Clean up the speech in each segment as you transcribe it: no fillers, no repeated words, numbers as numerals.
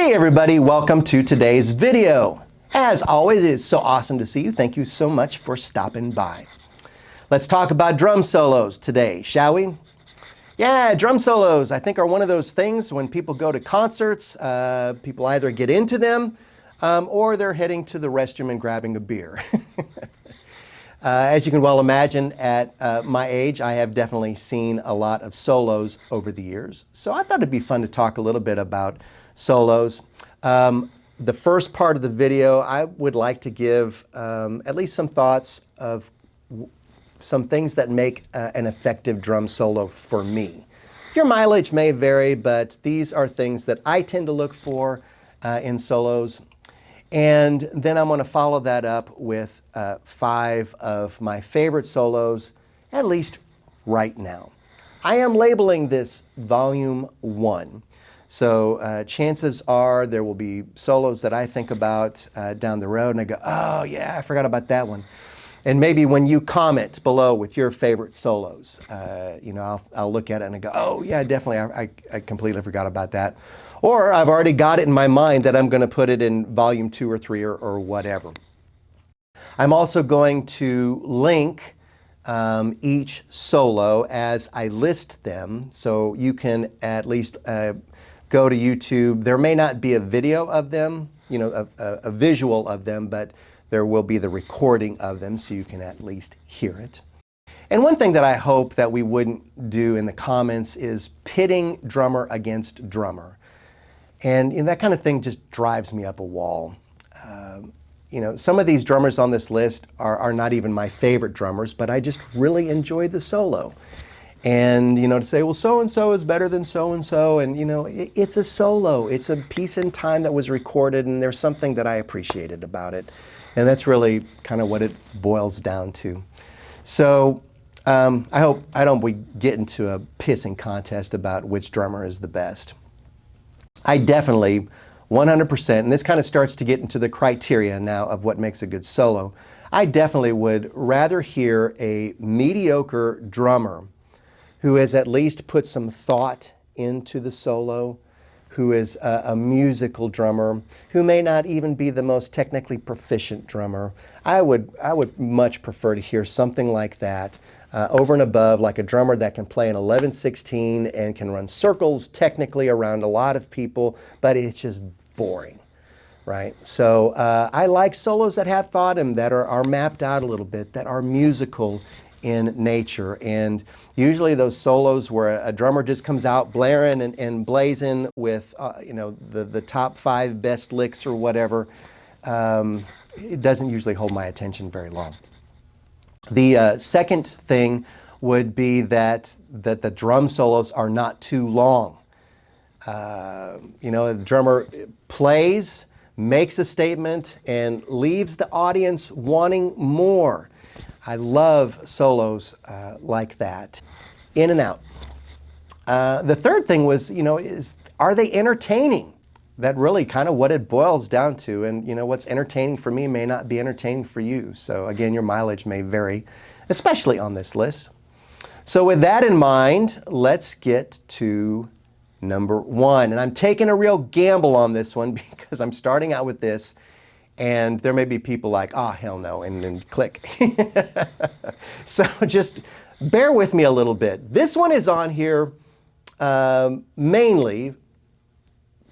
Hey everybody, welcome to today's video. As always, it is so awesome to see you. Thank you so much for stopping by. Let's talk about drum solos today, shall we? Yeah, drum solos, I think, are one of those things when people go to concerts, people either get into them or they're heading to the restroom and grabbing a beer. As you can well imagine, at my age, I have definitely seen a lot of solos over the years. So I thought it'd be fun to talk a little bit about solos. The first part of the video, I would like to give at least some thoughts of some things that make an effective drum solo for me. Your mileage may vary, but these are things that I tend to look for in solos. And then I'm going to follow that up with 5 of my favorite solos, at least right now. I am labeling this Volume 1. So chances are there will be solos that I think about down the road and I go, oh yeah, I forgot about that one. And maybe when you comment below with your favorite solos, I'll look at it and I go, oh yeah, definitely, I completely forgot about that. Or I've already got it in my mind that I'm going to put it in Volume 2 or 3 or whatever. I'm also going to link each solo as I list them, so you can at least go to YouTube. There may not be a video of them, a visual of them, but there will be the recording of them so you can at least hear it. And one thing that I hope that we wouldn't do in the comments is pitting drummer against drummer. And that kind of thing just drives me up a wall. Some of these drummers on this list are not even my favorite drummers, but I just really enjoyed the solo. And, to say, well, so-and-so is better than so-and-so, and, it's a solo. It's a piece in time that was recorded, and there's something that I appreciated about it. And that's really kind of what it boils down to. So I hope we get into a pissing contest about which drummer is the best. I definitely, 100%, and this kind of starts to get into the criteria now of what makes a good solo, I definitely would rather hear a mediocre drummer who has at least put some thought into the solo, who is a musical drummer, who may not even be the most technically proficient drummer. I would much prefer to hear something like that over and above, like a drummer that can play an 11/16 and can run circles technically around a lot of people, but it's just boring, right? So I like solos that have thought and that are mapped out a little bit, that are musical in nature. And usually those solos where a drummer just comes out blaring and blazing with the top 5 best licks or whatever, it doesn't usually hold my attention very long. The second thing would be that the drum solos are not too long. The drummer plays, makes a statement, and leaves the audience wanting more. I love solos like that, in and out. The third thing was, are they entertaining? That really kind of what it boils down to. And what's entertaining for me may not be entertaining for you. So again, your mileage may vary, especially on this list. So with that in mind, let's get to number 1. And I'm taking a real gamble on this one because I'm starting out with this. And there may be people like, oh, hell no, and then click. So just bear with me a little bit. This one is on here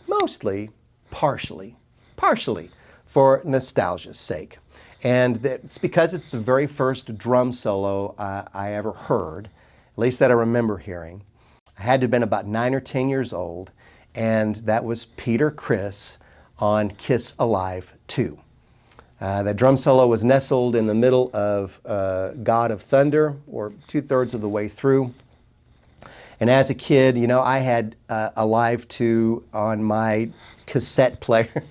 mostly, partially for nostalgia's sake. And it's because it's the very first drum solo I ever heard, at least that I remember hearing. I had to have been about 9 or 10 years old, and that was Peter Criss on Kiss Alive 2. That drum solo was nestled in the middle of God of Thunder, or 2/3 of the way through. And as a kid, I had Alive 2 on my cassette player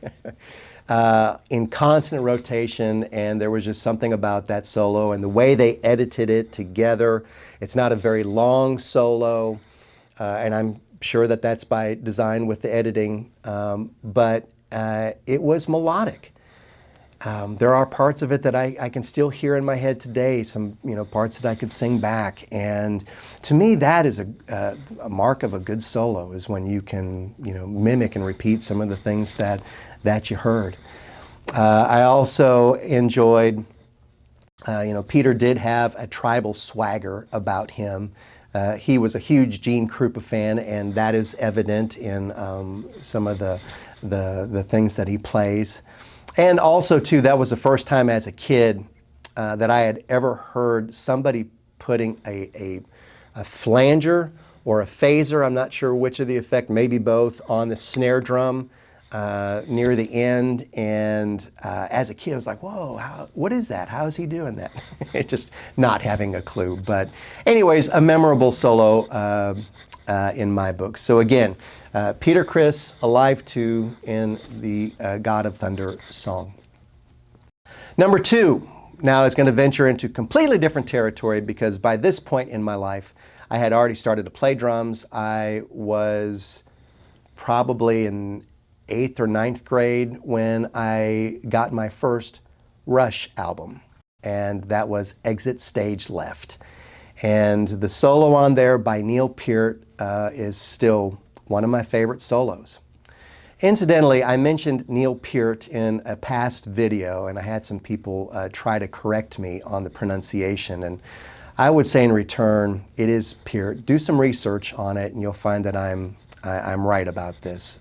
in constant rotation, and there was just something about that solo and the way they edited it together. It's not a very long solo, and I'm sure that that's by design with the editing, but it was melodic. There are parts of it that I can still hear in my head today, some parts that I could sing back. And to me, that is a mark of a good solo, is when you can mimic and repeat some of the things that you heard. I also enjoyed, Peter did have a tribal swagger about him. He was a huge Gene Krupa fan, and that is evident in some of the things that he plays. And also, too, that was the first time as a kid that I had ever heard somebody putting a flanger or a phaser, I'm not sure which of the effect, maybe both, on the snare drum near the end. And as a kid, I was like, whoa, what is that? How is he doing that? Just not having a clue. But anyways, a memorable solo in my book. So again, Peter Criss, Alive 2 in the God of Thunder song. Number 2 now is going to venture into completely different territory, because by this point in my life, I had already started to play drums. I was probably in 8th or 9th grade when I got my first Rush album, and that was Exit Stage Left. And the solo on there by Neil Peart is still one of my favorite solos. Incidentally, I mentioned Neil Peart in a past video, and I had some people try to correct me on the pronunciation. And I would say in return, it is Peart. Do some research on it, and you'll find that I'm right about this.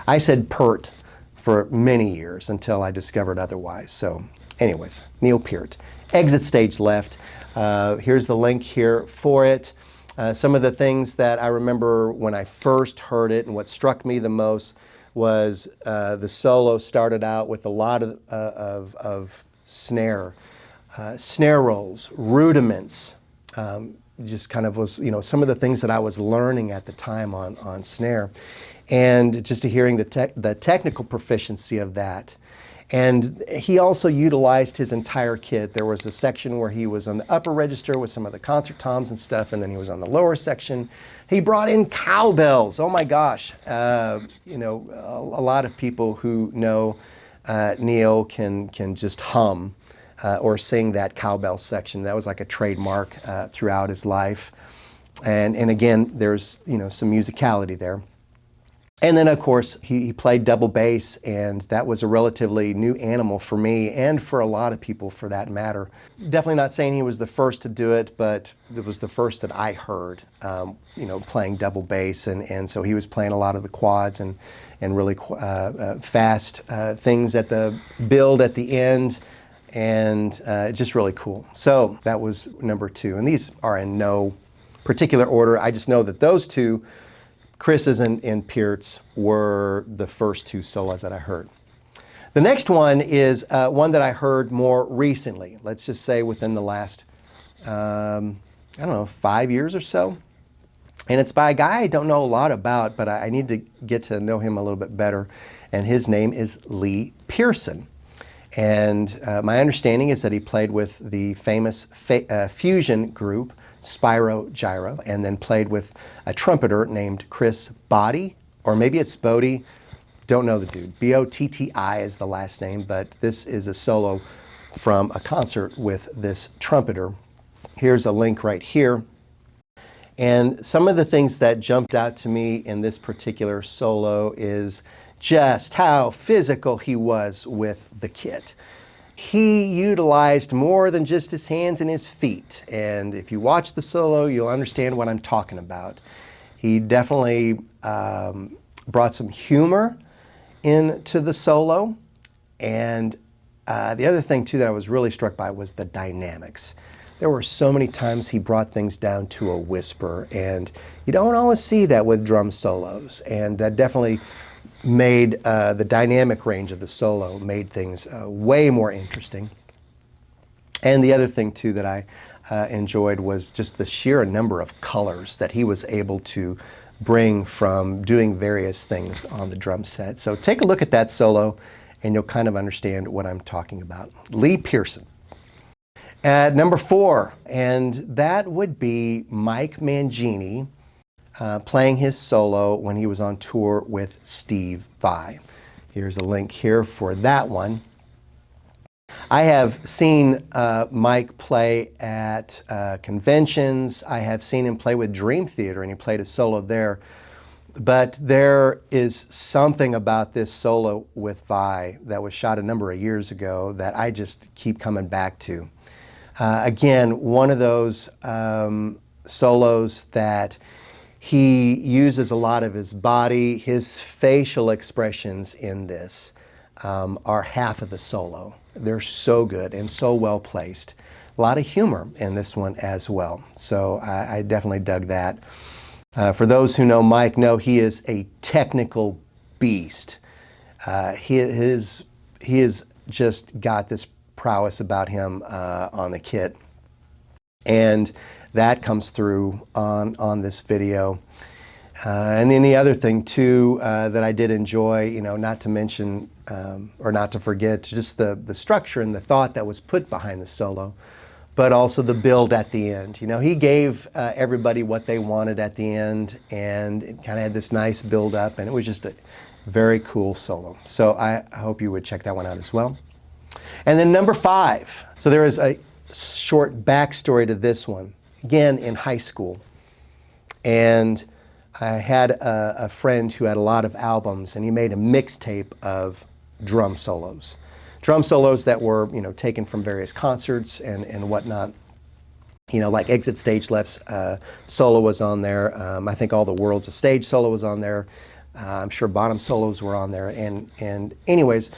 I said Peart for many years until I discovered otherwise. So anyways, Neil Peart. Exit Stage Left. Here's the link here for it. Some of the things that I remember when I first heard it, and what struck me the most was the solo started out with a lot of snare rolls, rudiments. Just kind of was, some of the things that I was learning at the time on snare, and just hearing the technical proficiency of that. And he also utilized his entire kit. There was a section where he was on the upper register with some of the concert toms and stuff, and then he was on the lower section. He brought in cowbells. Oh my gosh. A lot of people who know Neil can just hum or sing that cowbell section. That was like a trademark throughout his life. And again, there's some musicality there. And then, of course, he played double bass, and that was a relatively new animal for me, and for a lot of people for that matter. Definitely not saying he was the first to do it, but it was the first that I heard, playing double bass. And so he was playing a lot of the quads and really fast things at the build at the end, and just really cool. So that was number 2. And these are in no particular order. I just know that those two, Criss's and Peart's, were the first 2 solos that I heard. The next one is one that I heard more recently. Let's just say within the last, 5 years or so. And it's by a guy I don't know a lot about, but I need to get to know him a little bit better. And his name is Lee Pearson. And my understanding is that he played with the famous fusion group Spyro Gyra, and then played with a trumpeter named Chris Botti, or maybe it's Bodie, don't know the dude. B-O-T-T-I is the last name, but this is a solo from a concert with this trumpeter. Here's a link right here. And some of the things that jumped out to me in this particular solo is just how physical he was with the kit. He utilized more than just his hands and his feet. And if you watch the solo, you'll understand what I'm talking about. He definitely brought some humor into the solo. And the other thing, too, that I was really struck by was the dynamics. There were so many times he brought things down to a whisper. And you don't always see that with drum solos. And that definitely made the dynamic range of the solo made things way more interesting. And the other thing too that I enjoyed was just the sheer number of colors that he was able to bring from doing various things on the drum set. So take a look at that solo and you'll kind of understand what I'm talking about. Lee Pearson. At number 4, and that would be Mike Mangini, playing his solo when he was on tour with Steve Vai. Here's a link here for that one. I have seen Mike play at conventions. I have seen him play with Dream Theater, and he played a solo there. But there is something about this solo with Vi that was shot a number of years ago that I just keep coming back to. Again, one of those solos that he uses a lot of his body. His facial expressions in this are half of the solo. They're so good and so well placed. A lot of humor in this one as well. So I definitely dug that. For those who know Mike, know he is a technical beast. He has just got this prowess about him on the kit, and that comes through on this video. And then the other thing too that I did enjoy, you know, not to mention or not to forget, just the structure and the thought that was put behind the solo, but also the build at the end. You know, he gave everybody what they wanted at the end, and it kind of had this nice build up, and it was just a very cool solo. So I hope you would check that one out as well. And then number 5. So there is a short backstory to this one. Again, in high school. And I had a friend who had a lot of albums, and he made a mixtape of drum solos. Drum solos that were, you know, taken from various concerts and whatnot. You know, like Exit Stage Left's solo was on there. I think All the World's a Stage solo was on there. I'm sure Bottom solos were on there. And anyways,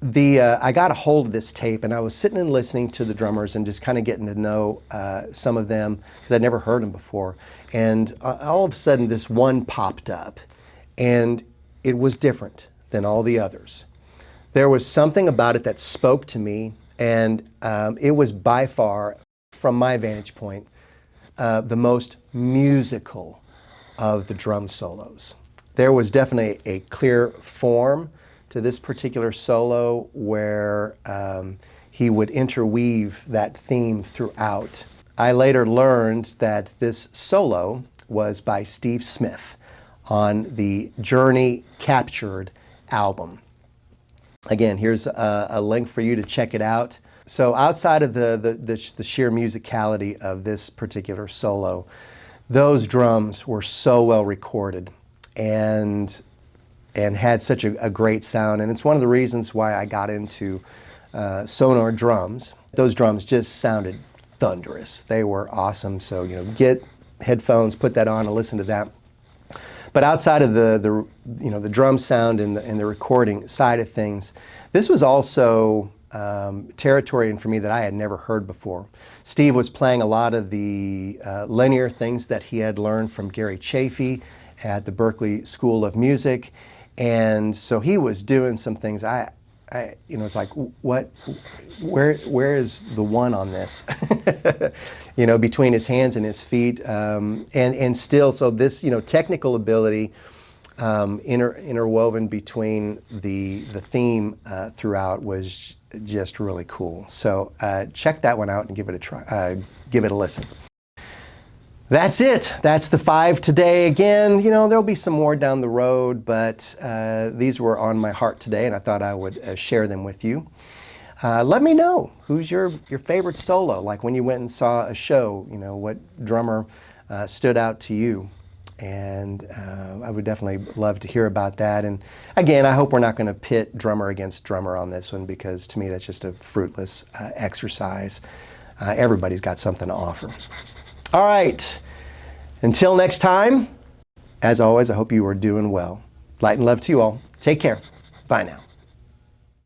I got a hold of this tape, and I was sitting and listening to the drummers and just kind of getting to know some of them because I'd never heard them before. And all of a sudden, this one popped up, and it was different than all the others. There was something about it that spoke to me, and it was by far, from my vantage point, the most musical of the drum solos. There was definitely a clear form to this particular solo where he would interweave that theme throughout. I later learned that this solo was by Steve Smith on the Journey Captured album. Again, here's a link for you to check it out. So outside of the sheer musicality of this particular solo, those drums were so well recorded and had such a great sound. And it's one of the reasons why I got into Sonor drums. Those drums just sounded thunderous. They were awesome. So, you know, get headphones, put that on and listen to that. But outside of the drum sound and the recording side of things, this was also territory for me that I had never heard before. Steve was playing a lot of the linear things that he had learned from Gary Chaffee at the Berklee School of Music. And so he was doing some things it's like, where is the one on this? You know, between his hands and his feet, and still, so this, you know, technical ability interwoven between the theme throughout was just really cool. So check that one out and give it a try, give it a listen. That's it. That's the 5 today. Again, you know, there'll be some more down the road, but these were on my heart today, and I thought I would share them with you. Let me know who's your favorite solo, like when you went and saw a show, you know, what drummer stood out to you. And I would definitely love to hear about that. And again, I hope we're not going to pit drummer against drummer on this one, because to me that's just a fruitless exercise. Everybody's got something to offer. All right, until next time, as always, I hope you are doing well. Light and love to you all. Take care. Bye now.